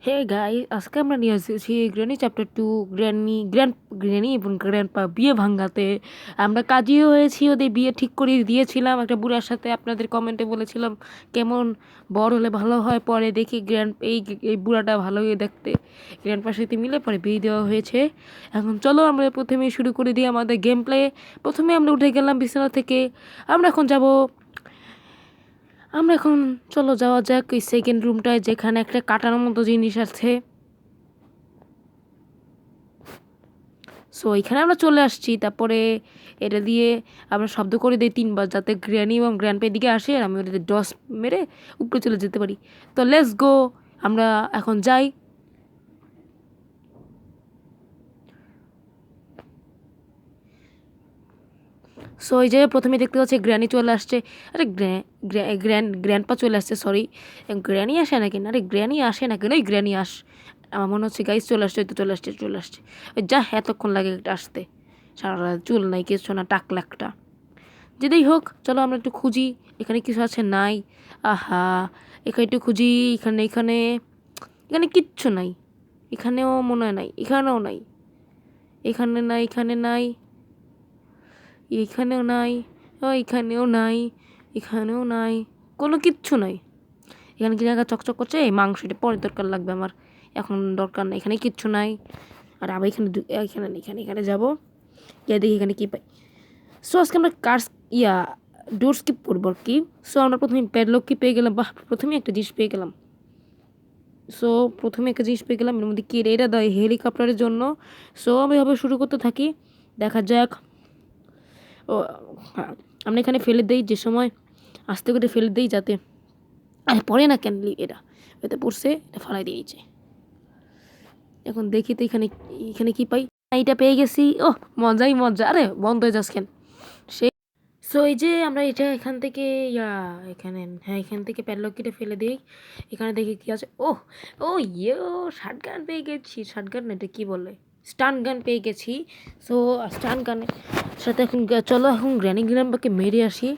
হে গাই, আজকে আমরা নিয়ে এসেছি গ্র্যানি চ্যাপ্টার 2। গ্র্যানি এবং গ্র্যান্ডপা বিয়ে ভাঙাতে। আমরা কাজীও হয়েছি, ওদের বিয়ে ঠিক করে দিয়েছিলাম একটা বুড়ার সাথে। আপনাদের কমেন্টে বলেছিলাম কেমন বড় হলে ভালো হয়। পরে দেখি এই বুড়াটা ভালোই দেখতে। গ্র্যান্ডপার সাথে মিলে পরে বিয়ে দেওয়া হয়েছে। এখন চলো আমরা প্রথমে শুরু করে দিই আমাদের গেম প্লে। প্রথমে আমরা উঠে গেলাম বিছানা থেকে। আমরা এখন চলো যাওয়া যাক এই সেকেন্ড রুমটায়, যেখানে একটা কাটানোর মতো জিনিস আছে। সো এখানে আমরা চলে আসছি। তারপরে এটা দিয়ে আমরা শব্দ করে দিই 3 বার, যাতে গ্র্যানি এবং গ্র্যান্ডপের দিকে আসে আর আমি ওদের ডস মেরে উপরে চলে যেতে পারি। তো লেটস গো, আমরা এখন যাই। সো এই জায়গায় প্রথমে দেখতে পাচ্ছি গ্র্যানি চলে আসছে। আরে গ্র্যান্ডপা চলে আসছে, সরি। গ্র্যানি আসে না কেন? আরে গ্র্যানি আসে না কেন? ওই গ্র্যানি আমার মনে হচ্ছে গাইস চলে আসছে, তো চলে আসছে। ওই যা এতক্ষণ লাগে একটা আসতে, সারা রাত চুল নাই, কিছু না, টাকলা একটা। যেটাই হোক, চলো আমরা একটু খুঁজি এখানে কিছু আছে নাই। আহা, এখানে একটু খুঁজি। এখানে এখানে কিচ্ছু নাই। এখানেও মনে হয় নাই, এখানেও নাই, এখানে নাই, এখানে নাই, এখানেও নাই, এখানেও নাই, এখানেও নাই, কোনো কিচ্ছু নাই। এখানে কি জায়গা চকচক করছে? এই মাংসটা পরে দরকার লাগবে আমার, এখন দরকার নেই। এখানে কিচ্ছু নাই। আর আবার এখানে নেই, এখানে যাবো, গিয়ে দেখি এখানে কী পাই। সো আজকে আমরা ডোর স্কিপ করবো আর কি। সো আমরা প্রথমে প্যাডলক কি পেয়ে গেলাম। বাহ, প্রথমে একটা জিনিস পেয়ে গেলাম। এর মধ্যে কি এটা দেয় হেলিকপ্টারের জন্য। সো আমি এভাবে শুরু করতে থাকি, দেখা যাক। ও হ্যাঁ, আমরা এখানে ফেলে দিই, যে সময় আস্তে করে ফেলে দিই যাতে আরে পড়ে না কেন এটা। এতে পড়ছে, এটা ফালাই দিয়েছে। এখন দেখি তো এখানে এখানে কি পাই। এইটা পেয়ে গেছি। ও মজাই মজা। আরে বন্ধ হয়ে যাচ্ছে কেন? সো এই যে আমরা এটা এখান থেকে এখানে, হ্যাঁ, এখান থেকে প্যাডলকিটা ফেলে দিই। এখানে দেখি কি আছে। ও শার্ট গান পেয়ে গেছি। শার্ট গান না, এটা কী বলে, স্টান গান পেয়ে গেছি। সো স্টান গানের সাথে এখন চলো এখন গ্র্যানি গ্রাম্বাকে মেরে আসি।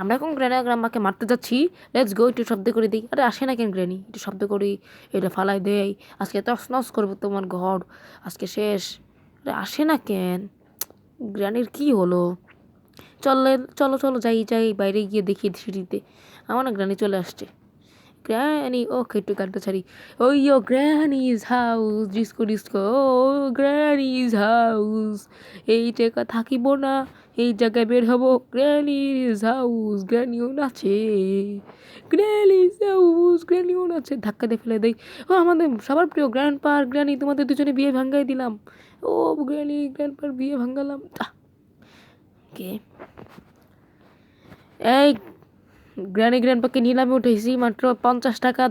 আমরা এখন গ্র্যানি গ্রাম্বাকে মারতে যাচ্ছি। লেটস গো, একটু শব্দ করে দিই। আরে আসে না কেন গ্র্যানি? একটু শব্দ করি, এটা ফালাই দেই। আজকে তছনছ করবো তোমার ঘর, আজকে শেষ। আরে আসে না কেন? গ্র্যানির কি হলো? চলে, চলো চলো যাই যাই, বাইরে গিয়ে দেখি সিঁড়িতে। আমার না গ্রানি চলে আসছে। গ্র্যানি, ওকে একটু গানটা ছাড়ি। ওই ও গ্র্যানিজ হাউস, ডিস্কো ডিস্কো, ও গ্র্যানিজ হাউস। এই জায়গা থাকিব না, এই জায়গায় বের হবো। গ্র্যানিজ হাউস, গ্র্যানিও নাচে, গ্র্যানিজ হাউস, গ্র্যানিও নাচে। ধাক্কা দিয়ে ফেলে দেয়। ও আমাদের সবার প্রিয় গ্র্যান্ডপা আর গ্র্যানি, তোমাদের দুজনে বিয়ে ভাঙ্গাই দিলাম। ও গ্র্যানি গ্র্যান্ডপার বিয়ে ভাঙ্গালাম। কে এই গ্র্যান্ডপাকে নিলামে উঠেছি মাত্র 50 টাকা।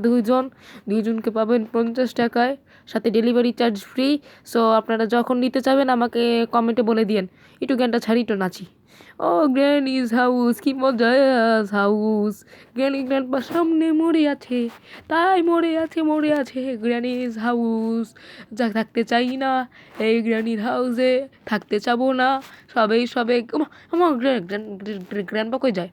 দুইজনকে পাবেন 50 টাকায়, সাথে ডেলিভারি চার্জ ফ্রি। সো আপনারা যখন নিতে চাবেন আমাকে কমেন্টে বলে দিন। একটু গানটা ছাড়ি, একটু নাচি। ও গ্র্যানিজ হাউস, কি মজা হাউস। গ্র্যান্ডপা সামনে মরে আছে, তাই মরে আছে গ্র্যানিজ হাউস। যা থাকতে চাই না এই গ্র্যানির হাউসে, থাকতে চাবো না। সবে আমার গ্র্যান্ডপা কই যায়?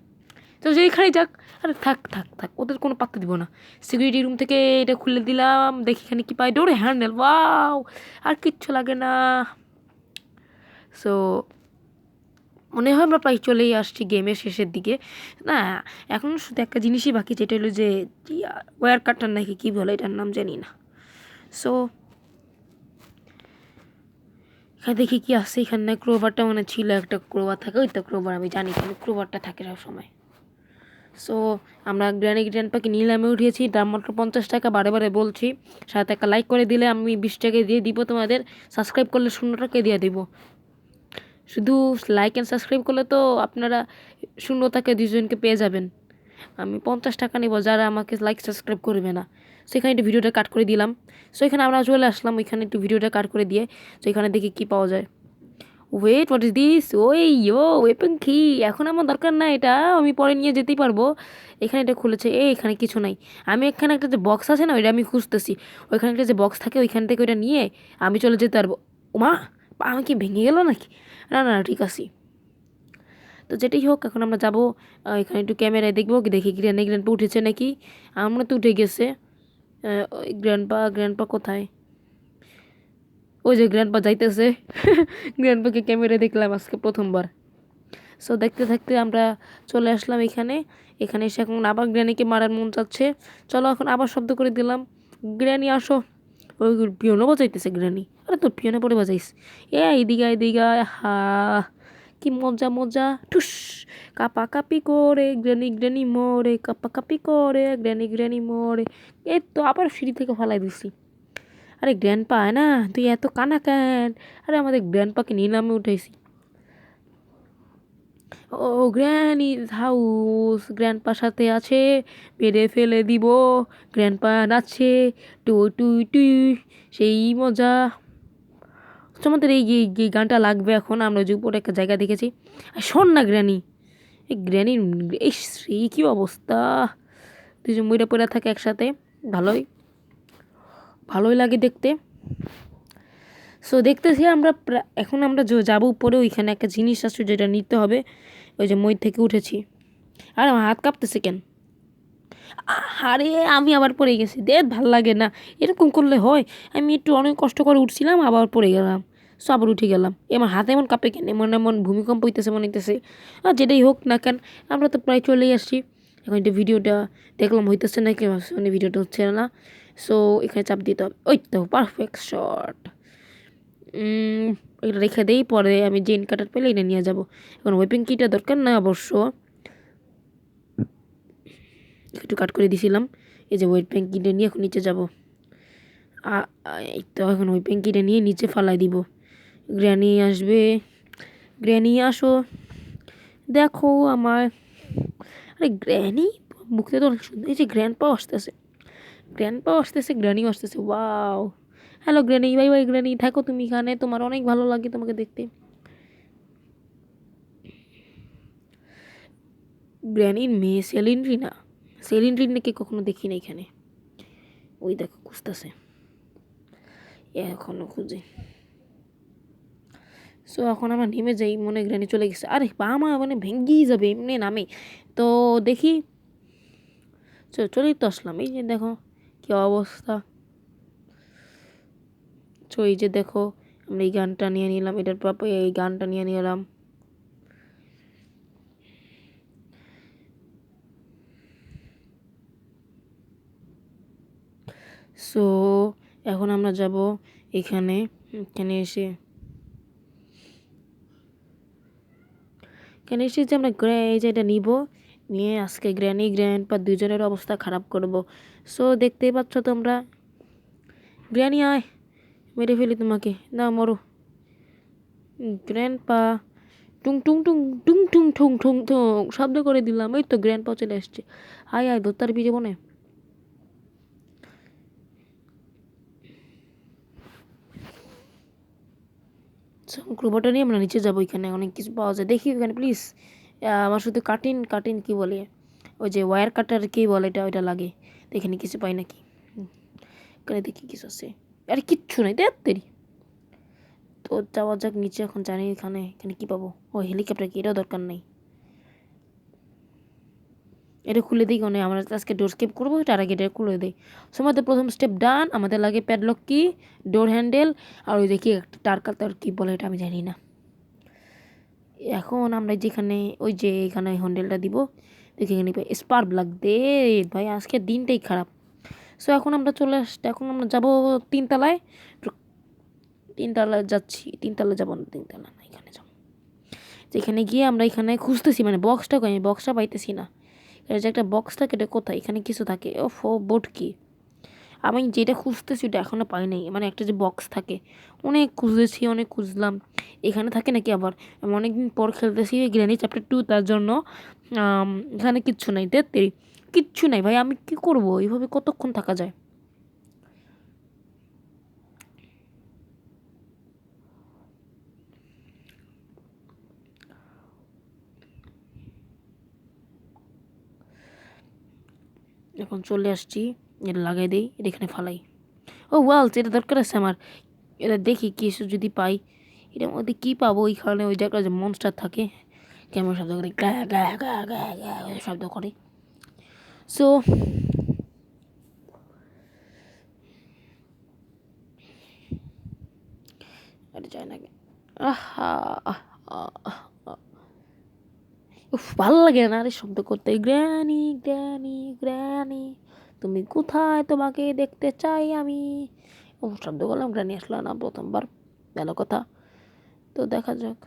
তো যেইখানেই যাক। আরে থাক থাক থাক, ওদের কোনো পাত্তা দিব না। সিকিউরিটি রুম থেকে এটা খুলে দিলাম, দেখি এখানে কি পাই। ডোরে হ্যান্ডেল, ওয়াও, আর কিচ্ছু লাগে না। সো মনে হয় আমরা প্রায় চলেই আসছি গেমের শেষের দিকে। না, এখন শুধু একটা জিনিসই বাকি, যেটা হলো যে ওয়্যার কাটার নাকি কী বলে, এটার নাম জানি না। সো এখানে দেখি কি আছে। এখানে ক্রোভারটা মানে ছিল, একটা ক্রোভার থাকে, ওই তো ক্রোভার, আমি জানি কেন ক্রোভারটা থাকে সব সময়। সো আমরা গ্র্যান্ডপাকে নিলামে উঠিয়েছি, দাম মাত্র 50 টাকা। বারে বারে বলছি, সাথে একটা লাইক করে দিলে আমি 20 টাকা দিয়ে দিব তোমাদের। সাবস্ক্রাইব করলে 0 টাকা দিয়ে দিব। শুধু লাইক অ্যান্ড সাবস্ক্রাইব করলে তো আপনারা 0 টাকা দুজনকে পেয়ে যাবেন। আমি 50 টাকা নেব যারা আমাকে লাইক সাবস্ক্রাইব করবে না। সো এখানে একটু ভিডিওটা কাট করে দিলাম। সো এখানে আমরা চলে আসলাম, এখানে একটু ভিডিওটা কাট করে দিয়ে। তো এখানে দেখি কী পাওয়া যায়। Wait, what is this? Weapon কি? এখন আমার দরকার না এটা, আমি পরে নিয়ে যেতেই পারবো। এখানে এটা খুলেছে, এখানে কিছু নাই। আমি এখানে একটা যে বক্স আছে না, ওইটা আমি খুঁজতেছি। ওইখানে একটা যে বক্স থাকে, ওইখান থেকে ওইটা নিয়ে আমি চলে যেতে পারবো। ওমা, পা আমি কি ভেঙে গেল নাকি? না না না, ঠিক আছে। তো যেটাই হোক, এখন আমরা যাবো। এখানে একটু ক্যামেরায় দেখবো, দেখি গ্র্যান্ডপা উঠেছে নাকি। আমরা তো উঠে গেছে। ওই গ্র্যান্ডপা কোথায়? ওই যে গ্র্যান্ডপা যাইতেছে। গ্র্যান্ডপাকে ক্যামেরায় দেখলাম আজকে প্রথমবার। সো দেখতে থাকতে আমরা চলে আসলাম এখানে। এখানে এসে এখন আবার গ্র্যানিকে মারার মন চাচ্ছে। চলো এখন আবার শব্দ করে দিলাম, গ্র্যানি আসো। ওই পিয়ানো বাজাইতেছে গ্র্যানি। আরে তোর পিয়ানো পরে বাজাইস। এইদিকে এইদিকে, হা কি মজা মজা। ঠুস কাপা কাপি করে গ্র্যানি মোরে, কাপা কাপি করে গ্র্যানি মোরে। এই তো আবার সিঁড়ি থেকে ফালাই দিছি। আরে গ্র্যান্ডপা না, তুই এত কানা কেন? আরে আমাদের গ্র্যান্ডপাকে নিলামে উঠাইছি। ও গ্র্যানির হাউস, গ্র্যান্ডপার সাথে আছে, মেরে ফেলে দিব। গ্র্যান্ডপা নাচছে, টুই টুই টুই, সেই মজা। আমাদের এই গানটা লাগবে এখন। আমরা যে উপরে একটা জায়গা দেখেছি। আর শোন না গ্র্যানি, এই গ্র্যানির এই কী অবস্থা, দুজন মইরা পড়ে থাকে একসাথে। ভালোই ভালোই লাগে দেখতে। সো দেখতেছি আমরা এখন আমরা যাবো উপরে। ওইখানে একটা জিনিস আছে যেটা নিতে হবে। ওই যে মই থেকে উঠেছি। আর আমার হাত কাঁপতেছে কেন? আরে আমি আবার পড়ে গেছি। ভাল লাগে না, এরকম করলে হয়? আমি একটু অনেক কষ্ট করে উঠছিলাম, আবার পড়ে গেলাম। সো আবার উঠে গেলাম। আমার হাতে এমন কাঁপে কেন? এমন এমন ভূমিকম্প হইতেছে মনে হইতেছে। আর যেটাই হোক না কেন, আমরা তো প্রায় চলেই আসছি। এখন এটা ভিডিওটা দেখলাম হইতেছে না কি, মানে ভিডিওটা হচ্ছে না। সো এখানে চাপ দিতে হবে। ওই তো পারফেক্ট শট। এটা রেখে দেই, পরে আমি জেন কাটার পেলে এটা নিয়ে যাব। এখন ওয়েপিং কিটা দরকার না অবশ্য, একটু কাট করে দিছিলাম। এই যে ওয়েপিং কিটা নিয়ে এখন নিচে যাব। এই তো এখন ওয়েপিং কিটা নিয়ে নিচে ফালাই দিব। গ্র্যানি আসবে, গ্র্যানি আসো, দেখো আমার। আরে গ্র্যানি মুখতে তো অনেক সুন্দর। এই যে গ্র্যান্ডপাও আসতেছে, গ্র্যানিও আসতেছে। Wow, hello granny, bye bye granny, থাকো তুমি এখানে, তোমার অনেক ভালো লাগে তোমাকে দেখতে। গ্র্যানির মেয়ে সেলিন্ড্রিনাকে কখনো দেখি না এখানে। ওই দেখো খুঁজতেছে, এখনো খুঁজে। সো এখন আমরা নেমে যাই, মনে গ্র্যানি চলে গেছে। আরে পা মা মানে ভেঙ্গেই যাবে এমনি নামে। তো দেখি, চলেই তো আসলাম। এই যে দেখো কি অবস্থা। তো এই যে দেখো আমরা এই গানটা নিয়ে নিলাম, এটার প্রাপ্য এই গানটা নিয়ে নিলাম। সো এখন আমরা যাব এখানে এসে যে আমরা এই যে এটা নিব, নিয়ে আজকে গ্র্যানি গ্র্যান্ডপা দুজনের অবস্থা খারাপ করব। সো দেখতেই পাচ্ছ তোমরা। গ্র্যানি আয়, মেরে ফেলি তোমাকে, না মরো। গ্র্যান্ডপা টুং টুং টুং টুং টুং ঠুং ঠুং ঠুং শব্দ করে দিলাম। ওই তো গ্র্যান্ডপা চলে আসছে। আয় আয় দোতার বিজে বনে। ক্রোবাটা নিয়ে আমরা নিচে যাবো। এখানে অনেক কিছু পাওয়া যায়, দেখি ওখানে প্লিজ। আমার শুধু কাটিন কি বলে, ওই যে ওয়্যার কাটার কি বলে, ওইটা লাগে। তো এখানে কিছু পাই নাকি? এখানে দেখি কিছু আছে, আরে কিচ্ছু নাই দেরি। তো যাওয়া যাক নিচে। এখন জানি এখানে কি পাবো। ও হেলিকপ্টার, কি এটাও দরকার নেই। এটা খুলে দিই কেন? আমরা আজকে ডোর স্কেপ করবো, তার আগে এটা খুলে দিই। আমাদের প্রথম স্টেপ ডান। আমাদের লাগে প্যাডলক কি, ডোর হ্যান্ডেল, আর ওই দেখি একটা টার্কাল কি বলে, এটা আমি জানি না। এখন আমরা যেখানে ওই যে এখানে হ্যান্ডেলটা দিব, দেখি এখানে স্পার্ক প্লাগ দে। ভাই আজকে দিনটাই খারাপ। সো এখন আমরা চলে আসছি, এখন আমরা যাবো তিনতলায়। যাচ্ছি, তিনতলায় যাবো না, তিনতলা না, এখানে যাবো। যেখানে গিয়ে আমরা এখানে খুঁজতেছি, মানে বক্সটা পাইতেছি না। এটা যে একটা বক্স থাকে, এটা কোথায়? এখানে কিছু থাকে। ও বোট কি, আমি যেটা খুঁজতেছি ওটা এখনও পাই নাই। মানে একটা যে বক্স থাকে, অনেক খুঁজলাম। এখানে থাকে নাকি আবার? আমি অনেকদিন পর খেলতেছি গ্র্যানি চ্যাপ্টার 2, তার জন্য এখানে কিচ্ছু নাই। কিচ্ছু নাই ভাই, আমি কি করব? এইভাবে কতক্ষণ থাকা যায়? এখন চলে আসছি, এটা লাগাই দিই, এটা এখানে ফালাই। ও ওয়ালস, এটা দরকার আছে আমার। এটা দেখি কিছু যদি পাই। এটার মধ্যে কী পাবো? ওইখানে ওই জায়গায় যে মনস্টার থাকে, কেমন শব্দ করে, শব্দ করে। সো এটা যায় না কেন? আহা উফ, ভালো লাগে না রে শব্দ করতে। গ্র্যানি গ্র্যানি গ্র্যানি, তুমি কোথায়, তোমাকে দেখতে চাই আমি। ও শব্দ করলাম, গ্র্যানি আসলো না প্রথমবার, ভালো কথা। তো দেখা যাক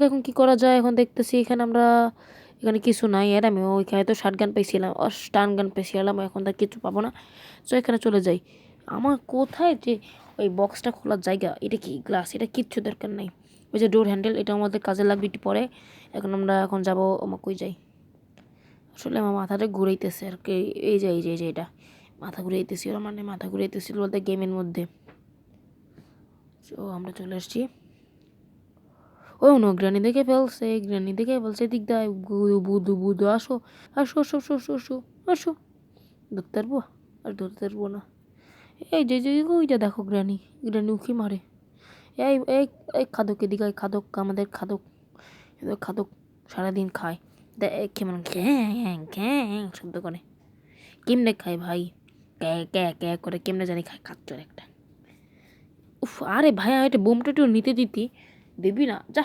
এখন কি করা যায়। এখন দেখতেছি এখানে আমরা, এখানে কিছু নাই। আর আমি ওইখানে তো শার্ট গান পাইছিলাম, স্টান গান পাইছিলাম, এখন তো কিছু পাবো না। তো এখানে চলে যাই। আমার কোথায় যে ওই বক্সটা খোলার জায়গা, এটা কি গ্লাস, এটা কিচ্ছু দরকার নাই। ওই যে ডোর হ্যান্ডেল, এটা আমাদের কাজে লাগবে একটু পরে। এখন যাবো, আমার কই যাই আসলে, আমার মাথাটা ঘুরাইতেছে আর কি। এই যে এটা মাথা ঘুরাইতেছিল, মানে মাথা ঘুরাইতেছিল বলতে গেমের মধ্যে। তো আমরা চলে আসছি। ও নো, গ্রানি দেখে ফেলছে দিক দায়, বুধু বুধু, আসো আসো আসো আসো আসো আসো আসো। ধরতে পারবো? আর ধরতে পারবো না। এই যে ওইটা দেখো, গ্রানি উঁকি মারে। এই এই এই খাদক এদিকে, খাদক, আমাদের খাদক, খাদক সারাদিন খায়। কেমন ঘ্যাং ঘ্যাং শব্দ করে, কেমনে খায় ভাই, ক্যা ক্যা ক্যা করে কেমনে জানি খায়, খাচ্চর একটা। উফ, আরে ভাই এটা বোমটা একটু নিতে দিবি না, যা।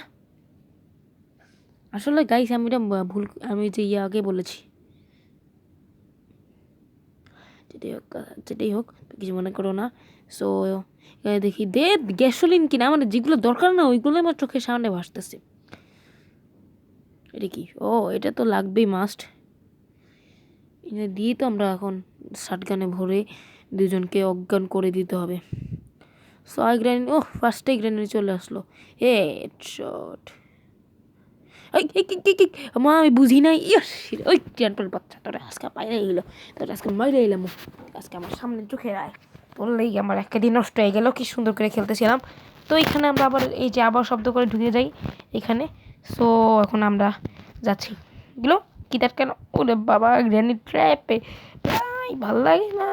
আসলে গাইস আমি এটা ভুল, আমি যে আগে বলেছি। যেটাই হোক কিছু মনে করো না। সো দেখি গ্যাসোলিন কিনা, মানে যেগুলো দরকার না ওইগুলো আমার চোখের সামনে ভাসতেছে। এটা কি? ও, এটা তো লাগবেই, মাস্ট। এটা দিয়ে তো আমরা এখন শাটগানে ভরে দুজনকে অজ্ঞান করে দিতে হবে। সো গ্রেনেড, ও ফার্স্টেই গ্রেনেড চলে আসলো। হেডশট। মা আমি বুঝি নাই। ওই টেনপেল বাচ্চা, তোর আজকে বাইরে এলো, তোর আজকে মাইরে এলাম, আজকে আমার সামনে চোখে আয়। বললেই আমার একটা দিন নষ্ট হয়ে গেল, কি সুন্দর করে খেলতেছিলাম। তো এখানে আমরা আবার এই যে আবার শব্দ করে ঢুকে যাই এখানে। সো এখন আমরা যাচ্ছি। গেলো কি তার কেন? ওরে বাবা, গ্র্যানি ট্র্যাপে ভাল লাগে না।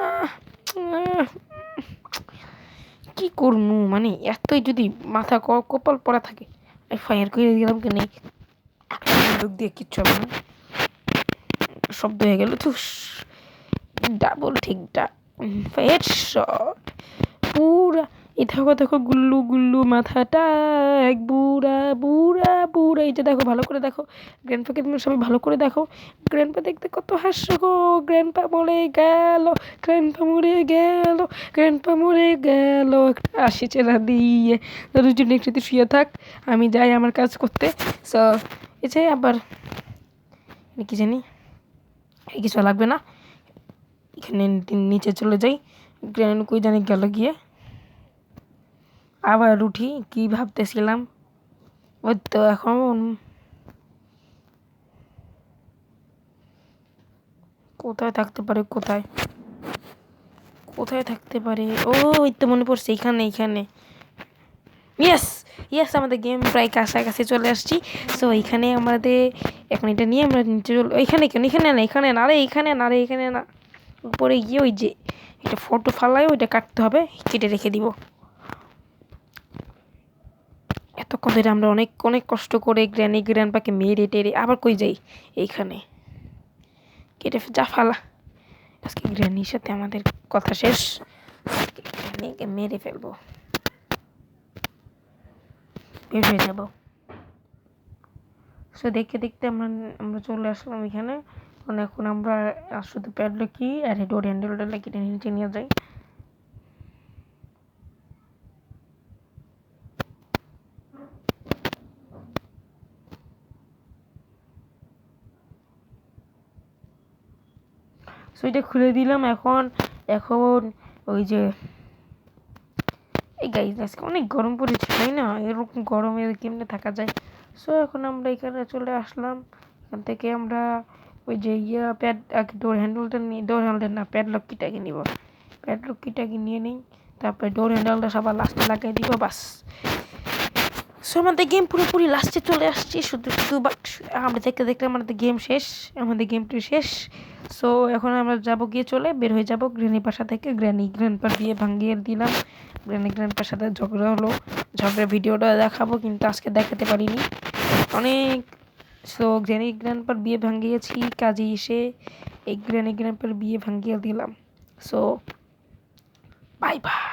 কি করবো, মানে এতই যদি মাথা কপাল পড়া থাকে, ফায়ার করে দিলাম কেন, বন্দুক দিয়ে কিচ্ছু হবে না। শব্দ হয়ে গেল, থুস, ডাবল ঠিক হেডশট পুরা। এই দেখো গুল্লু গুল্লু মাথাটা, এক বুড়া বুড়া বুড়া। এই যে দেখো, ভালো করে দেখো, গ্র্যান্ডপাকে তুমি সবাই ভালো করে দেখো। গ্র্যান্ডপা দেখতে কত হাস্যকর। গ্র্যান্ডপা মরে গেল, গ্র্যান্ডপা মরে গেল, গ্র্যান্ডপা মরে গেল। একটা আসি চেরা দিয়ে দুজন একসাথে শুয়ে থাক, আমি যাই আমার কাজ করতে। সো এই যে আবার কি জানি, এই কিছু লাগবে না, এখানে নিচে চলে যাই। গ্র্যান্ড কই জানি গেল গিয়ে, আবার উঠি। কি ভাবতেছিলাম, ওই তো এখন কোথায় থাকতে পারে, কোথায় থাকতে পারে? ও ওই তো মনে পড়ছে, এইখানে। ইয়েস আমাদের গেম প্রায় কাছাকাছি চলে আসছি। সো এইখানে আমাদের এখন এটা নিয়ে আমরা নিচে চল। এখানে না উপরে গিয়ে ওই যে এটা ফটো ফালায় ওইটা কাটতে হবে, কেটে রেখে দিব। এতক্ষণ ধরে আমরা অনেক অনেক কষ্ট করে গ্র্যান্ডপাকে মেরে টেরে আবার কই যাই, এইখানে কেটে যা ফালা। আজকে গ্র্যানির সাথে আমাদের কথা শেষ, গ্র্যানিকে মেরে ফেলবো, বের হয়ে যাবো। সো দেখতে আমরা চলে আসলাম এখানে। এখন আমরা শুধু প্যাডলকি আর ডোর হ্যান্ডেলটা কেটে নিচে নিয়ে যাই। সো এটা খুলে দিলাম। এখন ওই যে এই গাইজ আজকে অনেক গরম পড়েছে, তাই না? এরকম গরমে কেমনে থাকা যায়? সো এখন আমরা এখানে চলে আসলাম। এখান থেকে আমরা ওই যে ডোর হ্যান্ডেলটা নিয়ে, ডোর হ্যান্ডেল না, প্যাডলক কিটাকে নিব। প্যাডলক কিটাকে নিয়ে নিই, তারপরে ডোর হ্যান্ডেলটা সবার লাস্টে লাগাই দিব, বাস। সো আমাদের গেম পুরোপুরি লাস্টে চলে আসছি, শুধু বাট আমরা দেখতে আমাদের গেম শেষ, আমাদের গেমটি শেষ। সো এখন আমরা গিয়ে বের হয়ে যাবো গ্র্যানি বাসা থেকে। গ্র্যান্ডপার দিয়ে ভাঙিয়ে দিলাম। গ্র্যান্ডপার সাথে ঝগড়া হলো, ঝগড়া ভিডিওটা দেখাবো কিন্তু আজকে দেখাতে পারিনি অনেক। সো গ্র্যান্ডপার বিয়ে ভাঙিয়েছি কাজে এসে, এই গ্র্যান্ডপার বিয়ে ভাঙিয়ে দিলাম। So bye bye.